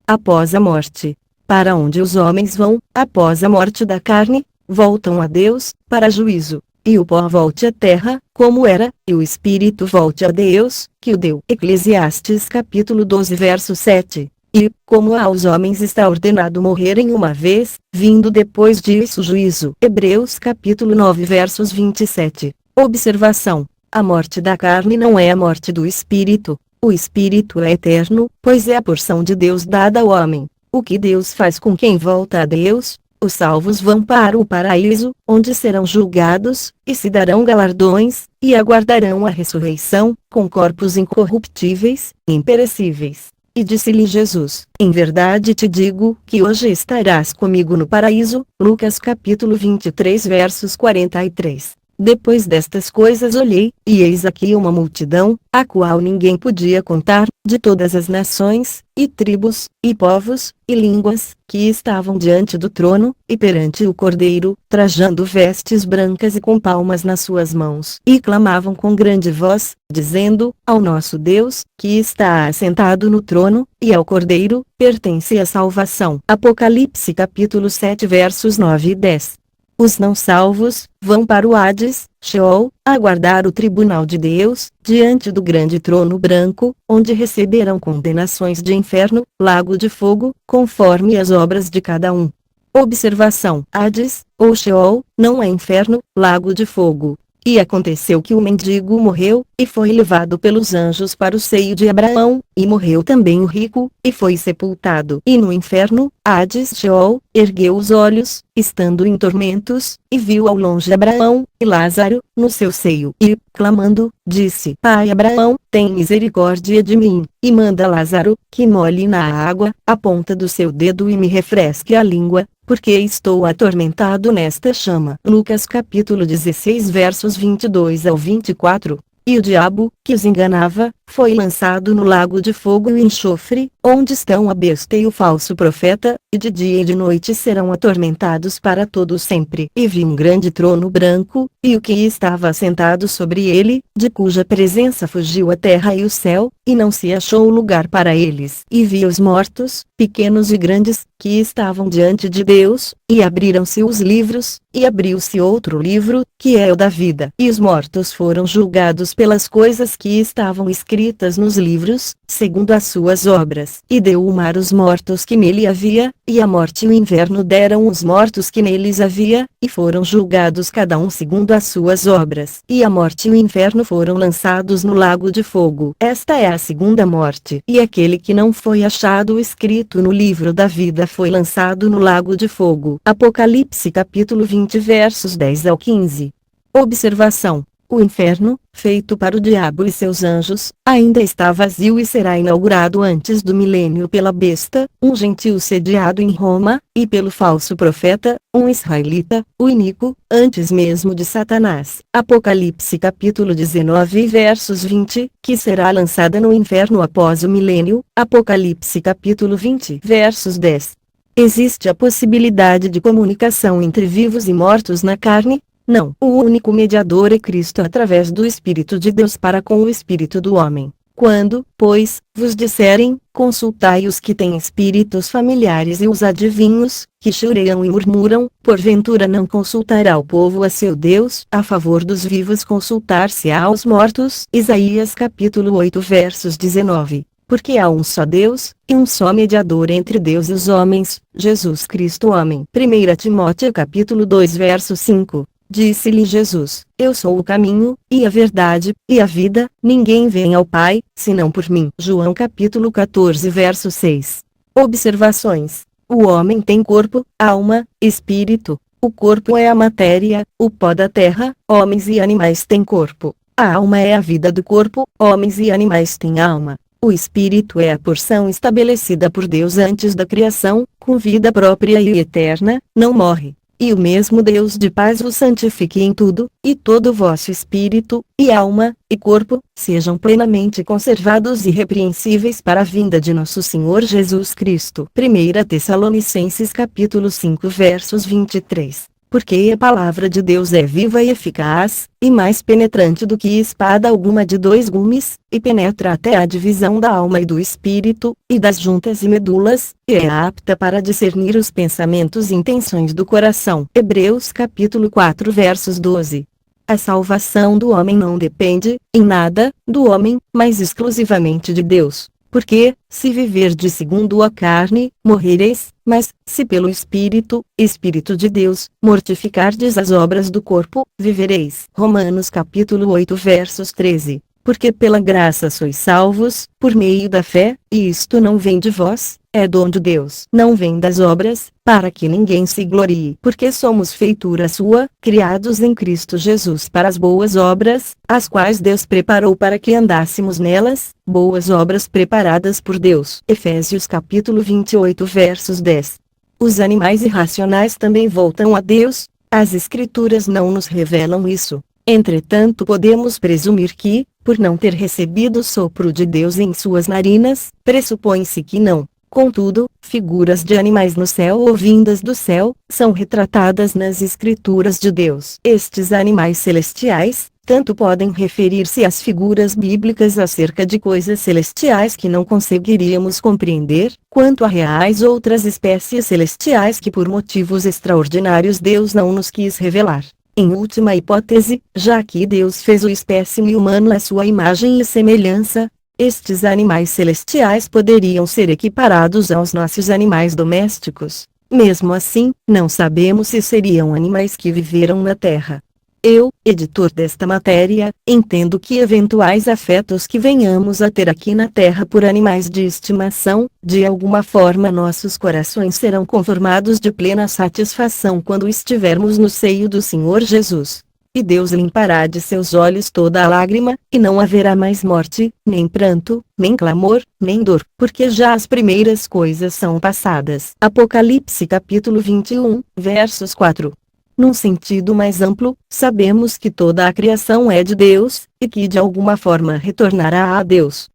após a morte. Para onde os homens vão, após a morte da carne? Voltam a Deus, para juízo. E o pó volte à terra, como era, e o espírito volte a Deus, que o deu. Eclesiastes capítulo 12 verso 7. E, como aos homens está ordenado morrerem uma vez, vindo depois disso o juízo. Hebreus capítulo 9 versos 27. Observação: a morte da carne não é a morte do espírito. O espírito é eterno, pois é a porção de Deus dada ao homem. O que Deus faz com quem volta a Deus? Os salvos vão para o paraíso, onde serão julgados, e se darão galardões, e aguardarão a ressurreição, com corpos incorruptíveis, imperecíveis. E disse-lhe Jesus: em verdade te digo, que hoje estarás comigo no paraíso. Lucas capítulo 23 versos 43. Depois destas coisas olhei, e eis aqui uma multidão, a qual ninguém podia contar, de todas as nações, e tribos, e povos, e línguas, que estavam diante do trono, e perante o Cordeiro, trajando vestes brancas e com palmas nas suas mãos. E clamavam com grande voz, dizendo: ao nosso Deus, que está assentado no trono, e ao Cordeiro, pertence a salvação. Apocalipse capítulo 7 versos 9 e 10. Os não salvos vão para o Hades, Sheol, aguardar o tribunal de Deus, diante do grande trono branco, onde receberão condenações de inferno, lago de fogo, conforme as obras de cada um. Observação: Hades, ou Sheol, não é inferno, lago de fogo. E aconteceu que o mendigo morreu, e foi levado pelos anjos para o seio de Abraão, e morreu também o rico, e foi sepultado. E no inferno, Hades, Sheol, ergueu os olhos, estando em tormentos, e viu ao longe Abraão, e Lázaro, no seu seio. E, clamando, disse: Pai Abraão, tem misericórdia de mim, e manda Lázaro, que molhe na água, a ponta do seu dedo e me refresque a língua, porque estou atormentado nesta chama. Lucas capítulo 16 versos 22 ao 24. E o diabo, que os enganava, foi lançado no lago de fogo e enxofre, onde estão a besta e o falso profeta, e de dia e de noite serão atormentados para todo sempre. E vi um grande trono branco, e o que estava assentado sobre ele, de cuja presença fugiu a terra e o céu, e não se achou lugar para eles. E vi os mortos, pequenos e grandes, que estavam diante de Deus, e abriram-se os livros, e abriu-se outro livro, que é o da vida. E os mortos foram julgados pelas coisas que estavam escritas nos livros, segundo as suas obras. E deu o mar os mortos que nele havia, e a morte e o inferno deram os mortos que neles havia, e foram julgados cada um segundo as suas obras. E a morte e o inferno foram lançados no lago de fogo. Esta é a segunda morte. E aquele que não foi achado escrito no livro da vida foi lançado no lago de fogo. Apocalipse capítulo 20 versos 10 ao 15. Observação: o inferno, feito para o diabo e seus anjos, ainda está vazio e será inaugurado antes do milênio pela besta, um gentil sediado em Roma, e pelo falso profeta, um israelita, o iníquo, antes mesmo de Satanás. Apocalipse capítulo 19 versos 20, que será lançada no inferno após o milênio. Apocalipse capítulo 20 versos 10. Existe a possibilidade de comunicação entre vivos e mortos na carne? Não. O único mediador é Cristo através do Espírito de Deus para com o espírito do homem. Quando, pois, vos disserem, consultai os que têm espíritos familiares e os adivinhos, que choreiam e murmuram, porventura não consultará o povo a seu Deus? A favor dos vivos consultar-se-á aos mortos. Isaías capítulo 8 versos 19. Porque há um só Deus, e um só mediador entre Deus e os homens, Jesus Cristo homem. 1 Timóteo capítulo 2 verso 5. Disse-lhe Jesus: eu sou o caminho, e a verdade, e a vida, ninguém vem ao Pai, senão por mim. João capítulo 14 verso 6. Observações: o homem tem corpo, alma, espírito. O corpo é a matéria, o pó da terra. Homens e animais têm corpo. A alma é a vida do corpo. Homens e animais têm alma. O espírito é a porção estabelecida por Deus antes da criação, com vida própria e eterna, não morre. E o mesmo Deus de paz vos santifique em tudo, e todo o vosso espírito, e alma, e corpo, sejam plenamente conservados e irrepreensíveis para a vinda de nosso Senhor Jesus Cristo. 1 Tessalonicenses capítulo 5 versos 23. Porque a palavra de Deus é viva e eficaz, e mais penetrante do que espada alguma de dois gumes, e penetra até a divisão da alma e do espírito, e das juntas e medulas, e é apta para discernir os pensamentos e intenções do coração. Hebreus capítulo 4 versos 12. A salvação do homem não depende, em nada, do homem, mas exclusivamente de Deus. Porque, se viverdes segundo a carne, morrereis, mas, se pelo Espírito de Deus, mortificardes as obras do corpo, vivereis. Romanos capítulo 8 versos 13. Porque pela graça sois salvos, por meio da fé, e isto não vem de vós, é dom de Deus. Não vem das obras, para que ninguém se glorie. Porque somos feitura sua, criados em Cristo Jesus para as boas obras, as quais Deus preparou para que andássemos nelas, boas obras preparadas por Deus. Efésios capítulo 28 versos 10. Os animais irracionais também voltam a Deus, as Escrituras não nos revelam isso. Entretanto podemos presumir que, por não ter recebido o sopro de Deus em suas narinas, pressupõe-se que não. Contudo, figuras de animais no céu ou vindas do céu, são retratadas nas Escrituras de Deus. Estes animais celestiais, tanto podem referir-se às figuras bíblicas acerca de coisas celestiais que não conseguiríamos compreender, quanto a reais outras espécies celestiais que por motivos extraordinários Deus não nos quis revelar. Em última hipótese, já que Deus fez o espécime humano à sua imagem e semelhança, estes animais celestiais poderiam ser equiparados aos nossos animais domésticos. Mesmo assim, não sabemos se seriam animais que viveram na Terra. Eu, editor desta matéria, entendo que eventuais afetos que venhamos a ter aqui na Terra por animais de estimação, de alguma forma nossos corações serão conformados de plena satisfação quando estivermos no seio do Senhor Jesus. E Deus limpará de seus olhos toda a lágrima, e não haverá mais morte, nem pranto, nem clamor, nem dor, porque já as primeiras coisas são passadas. Apocalipse capítulo 21, versos 4. Num sentido mais amplo, sabemos que toda a criação é de Deus, e que de alguma forma retornará a Deus.